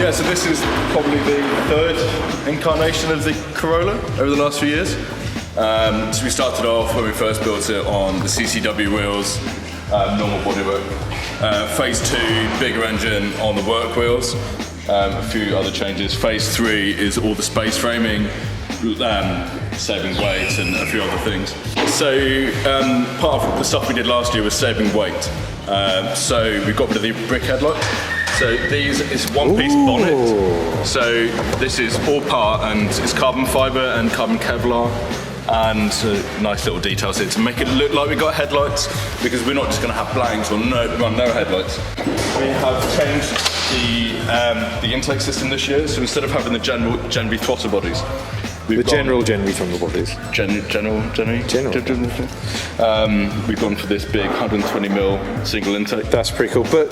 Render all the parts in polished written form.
Yeah, so this is probably the third incarnation of the Corolla over the last few years. So we started off when we first built it on the CCW wheels, normal bodywork. Phase 2, bigger engine on the work wheels. A few other changes. Phase 3 is all the space framing, saving weight and a few other things. So part of the stuff we did last year was saving weight. So we got rid of the brick headlight. So these is one piece bonnet. So this is all part and it's carbon fibre and carbon Kevlar. And nice little details here to make it look like we got headlights, because we're not just going to have blanks or no headlights. We have changed the intake system this year, so instead of having the Gen V throttle bodies, we've general Gen V throttle bodies. General. We've gone for this big 120mm single intake. That's pretty cool. But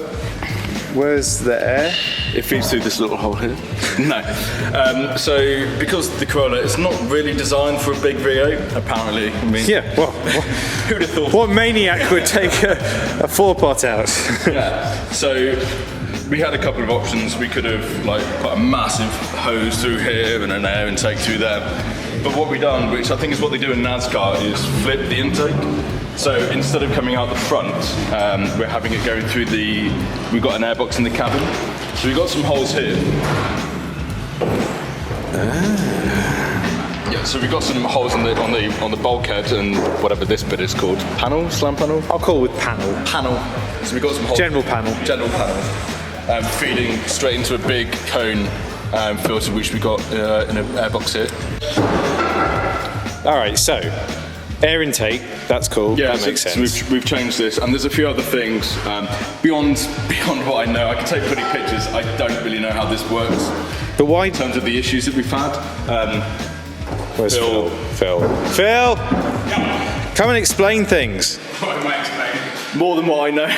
where's the air? It feeds through this little hole here. No. So because the Corolla is not really designed for a big V8, apparently. I mean, yeah. Well, who'd have thought? What maniac would take a 4-pot out? Yeah. So we had a couple of options. We could have put a massive hose through here and an air intake through there. But what we've done, which I think is what they do in NASCAR, is flip the intake. So instead of coming out the front, we're having it going through we've got an airbox in the cabin. So we've got some holes here. Yeah, so we've got some holes on the bulkhead and whatever this bit is called. Slam panel? I'll call it panel. Panel. So we've got some holes. General panel. Feeding straight into a big cone filter, which we got in an airbox here. All right, so air intake, that's cool. Yeah, that makes sense. So we've changed this, and there's a few other things beyond what I know. I can take pretty pictures. I don't really know how this works. But why? In terms of the issues that we've had. Where's Phil? Phil! Yeah. Come and explain things. What am I explaining? More than what I know.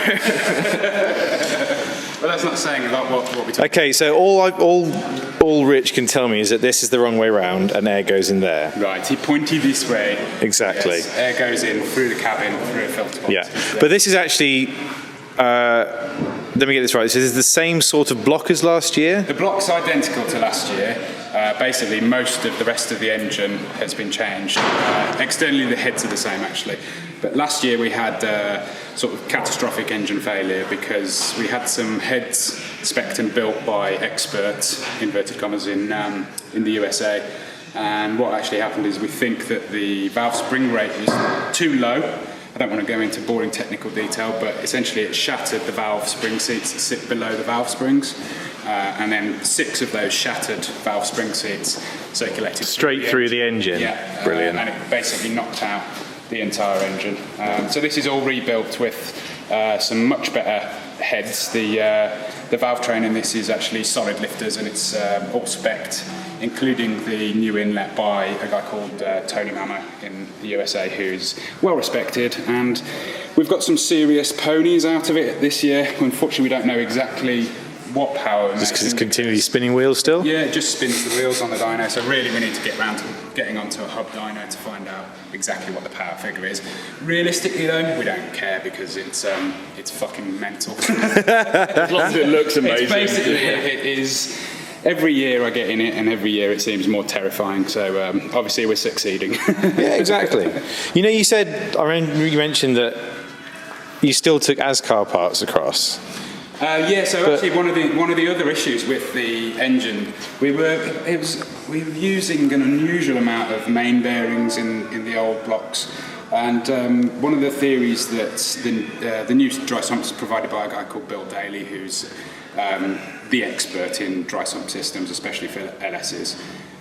Well, that's not saying a lot what we talk. Okay, so all Rich can tell me is that this is the wrong way round and air goes in there. Right, he pointed this way. Exactly. Yes, air goes in through the cabin, through a filter box. Yeah, but this is actually, let me get this right, this is the same sort of block as last year? The block's identical to last year. Basically, most of the rest of the engine has been changed. Externally, the heads are the same, actually. But last year we had sort of catastrophic engine failure because we had some heads spec'd and built by experts, inverted commas, in the USA. And what actually happened is we think that the valve spring rate was too low. I don't want to go into boring technical detail, but essentially it shattered the valve spring seats that sit below the valve springs. And then 6 of those shattered valve spring seats circulated straight through the engine. Yeah, brilliant. And it basically knocked out the entire engine. So this is all rebuilt with some much better heads. The valve train in this is actually solid lifters, and it's all spec'd, including the new inlet by a guy called Tony Mama in the USA, who's well respected. And we've got some serious ponies out of it this year. Unfortunately, we don't know exactly what power. Just because it's continually spinning wheels still? Yeah, it just spins the wheels on the dyno, so really we need to get round to getting onto a hub dyno to find out exactly what the power figure is. Realistically though, we don't care because it's fucking mental. As long as it looks amazing. It's basically, it is. Every year I get in it, and every year it seems more terrifying. So obviously we're succeeding. Yeah, exactly. You know, you said, you mentioned that you still took ASCAR parts across. Actually one of the other issues with the engine, we were using an unusual amount of main bearings in the old blocks, and one of the theories that the new dry sumps provided by a guy called Bill Daly, who's the expert in dry sump systems, especially for LSs,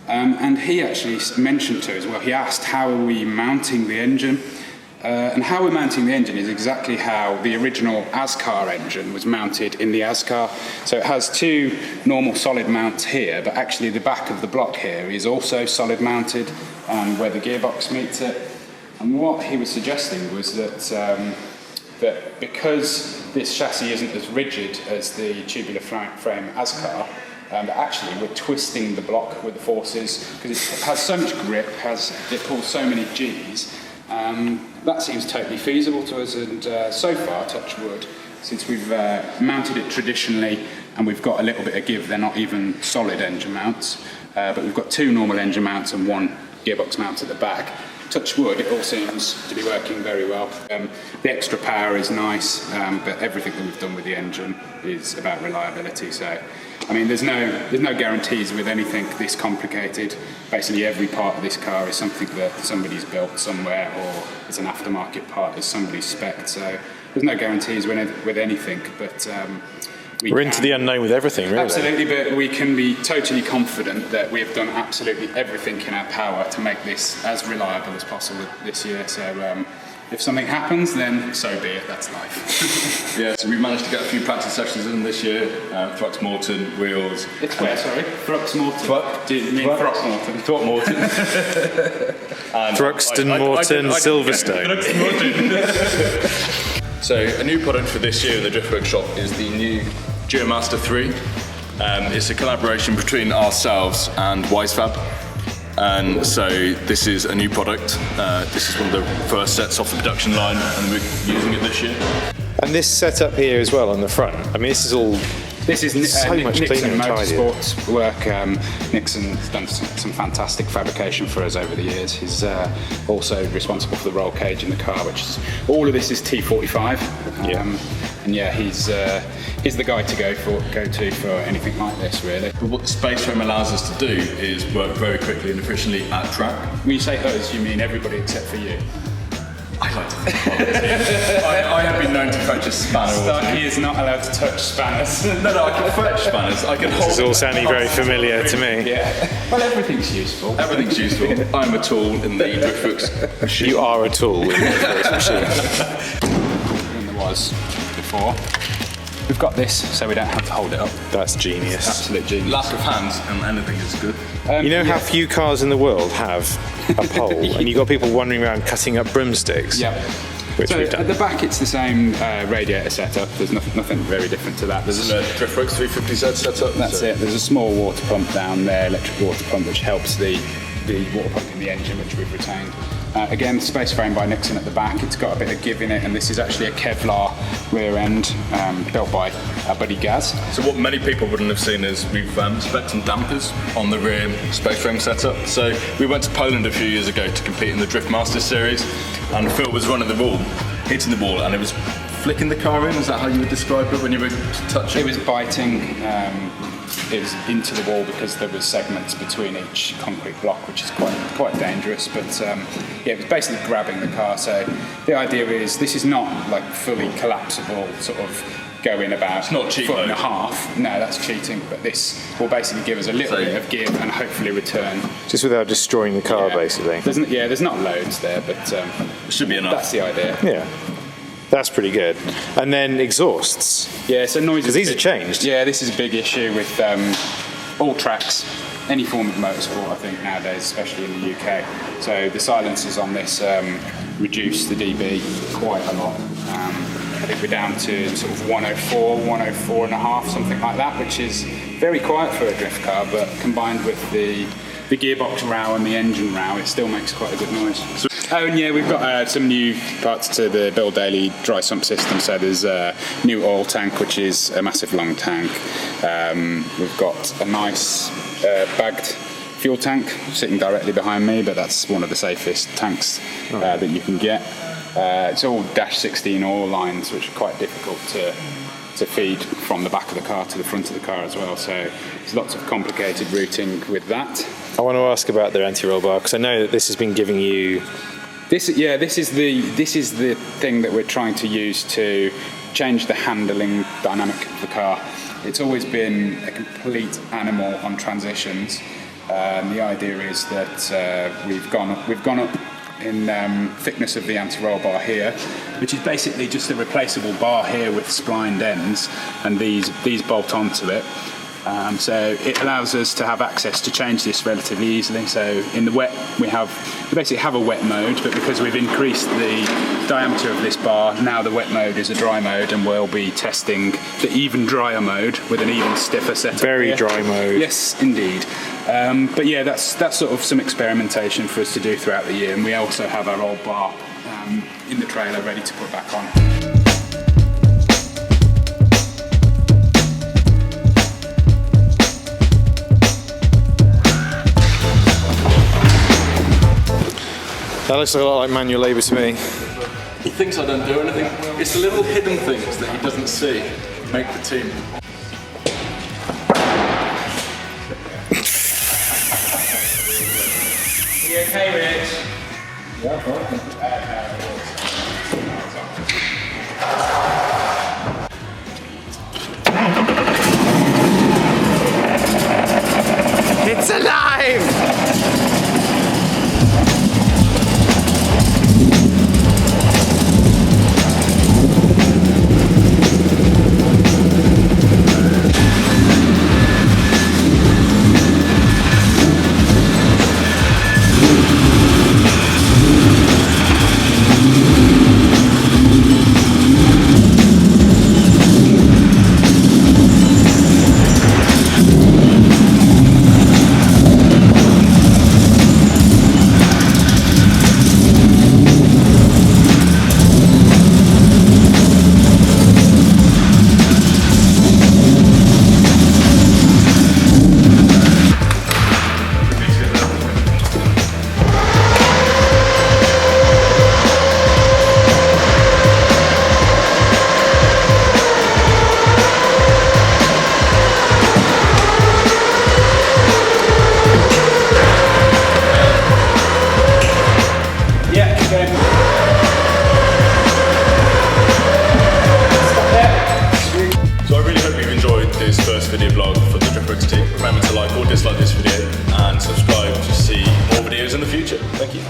and he actually mentioned to us, well, he asked how are we mounting the engine. And how we're mounting the engine is exactly how the original ASCAR engine was mounted in the ASCAR. So it has 2 normal solid mounts here, but actually the back of the block here is also solid mounted where the gearbox meets it. And what he was suggesting was that because this chassis isn't as rigid as the tubular frame ASCAR, that actually we're twisting the block with the forces because it has so much grip, it pulls so many Gs. That seems totally feasible to us, and so far, touch wood, since we've mounted it traditionally and we've got a little bit of give. They're not even solid engine mounts, but we've got 2 normal engine mounts and 1 gearbox mount at the back. Touch wood, it all seems to be working very well. The extra power is nice, but everything that we've done with the engine is about reliability. So, I mean, there's no guarantees with anything this complicated. Basically, every part of this car is something that somebody's built somewhere, or it's an aftermarket part that somebody's spec'd. So, there's no guarantees with anything, but. We're into the unknown with everything, really. Absolutely, but we can be totally confident that we have done absolutely everything in our power to make this as reliable as possible this year. So if something happens, then so be it, that's life. Yeah, so we managed to get a few practice sessions in this year. Throckmorton, wheels. It's where, sorry? Throckmorton. Do you mean Throckmorton? Throckmorton. Thruxton, Morton, Silverstone. So a new product for this year in the Driftworks shop is the new Geomaster 3. It's a collaboration between ourselves and Wisefab. And so this is a new product. This is one of the first sets off the production line, and we're using it this year. And this setup here as well on the front. I mean, this is all. This is so much Nixon cleaner and tidier. Motorsports work. Nixon's done some fantastic fabrication for us over the years. He's also responsible for the roll cage in the car, which is all of this is T45. And yeah, he's the guy to go to for anything like this, really. But what the space frame allows us to do is work very quickly and efficiently at track. When you say us, you mean everybody except for you. I like to think I have been known to fetch a spanner. Starkey is not allowed to touch spanners. No, I can fetch spanners. I can hold. This is all sounding very familiar to me. Yeah. Well, everything's useful. Everything's useful. I'm a tool in the Driftworks machine. You are a tool in the Driftworks machine. Than there was before. We've got this, so we don't have to hold it up. That's genius. Absolute genius. Lack of hands and anything is good. You know how few cars in the world have a pole, and you've got people wandering around cutting up broomsticks? Yeah. Which So we've done. at the back it's the same radiator setup. There's nothing very different to that. There's a Driftworks 350Z setup. That's it. There's a small water pump down there, electric water pump, which helps the water pump in the engine, which we've retained. Again, space frame by Nixon at the back. It's got a bit of give in it, and this is actually a Kevlar rear end built by our buddy Gaz. So what many people wouldn't have seen is we've spec'd some dampers on the rear space frame setup. So we went to Poland a few years ago to compete in the Drift Masters series, and Phil was running the ball, hitting the ball, and it was flicking the car in. Is that how you would describe it when you were touching? It was biting. It was into the wall because there was segments between each concrete block, which is quite dangerous. But yeah, it was basically grabbing the car. So the idea is this is not like fully collapsible, sort of go in about it's not cheat foot and a mode. half. No, that's cheating. But this will basically give us a little bit of give and hopefully return. Just without destroying the car, basically. There's not loads there, but It should be enough. that's the idea. Yeah. That's pretty good. And then exhausts. Yeah, so noise. Because these are changed. Yeah, this is a big issue with all tracks, any form of motorsport, I think, nowadays, especially in the UK. So the silencers on this reduce the dB quite a lot. I think we're down to sort of 104, 104 and a half, something like that, which is very quiet for a drift car, but combined with the gearbox row and the engine row, it still makes quite a good noise. Oh, and yeah, we've got some new parts to the Bill Daily dry sump system. So there's a new oil tank, which is a massive long tank. We've got a nice bagged fuel tank sitting directly behind me, but that's one of the safest tanks that you can get. It's all -16 oil lines, which are quite difficult to feed from the back of the car to the front of the car as well. So there's lots of complicated routing with that. I want to ask about their anti-roll bar, because I know that this has been giving you... This is the thing that we're trying to use to change the handling dynamic of the car. It's always been a complete animal on transitions. The idea is that we've gone up in thickness of the anti-roll bar here, which is basically just a replaceable bar here with splined ends, and these bolt onto it. So it allows us to have access to change this relatively easily. So in the wet, we basically have a wet mode, but because we've increased the diameter of this bar, now the wet mode is a dry mode, and we'll be testing the even drier mode with an even stiffer setup. Very here. dry mode. Yes, indeed. But yeah, that's sort of some experimentation for us to do throughout the year, and we also have our old bar in the trailer ready to put back on. That looks a lot like manual labour to me. He thinks I don't do anything. It's the little hidden things that he doesn't see make the team. You okay, Rich? Yeah, fine. It's alive! Video blog for the Driftworks team. Remember to like or dislike this video and subscribe to see more videos in the future. Thank you.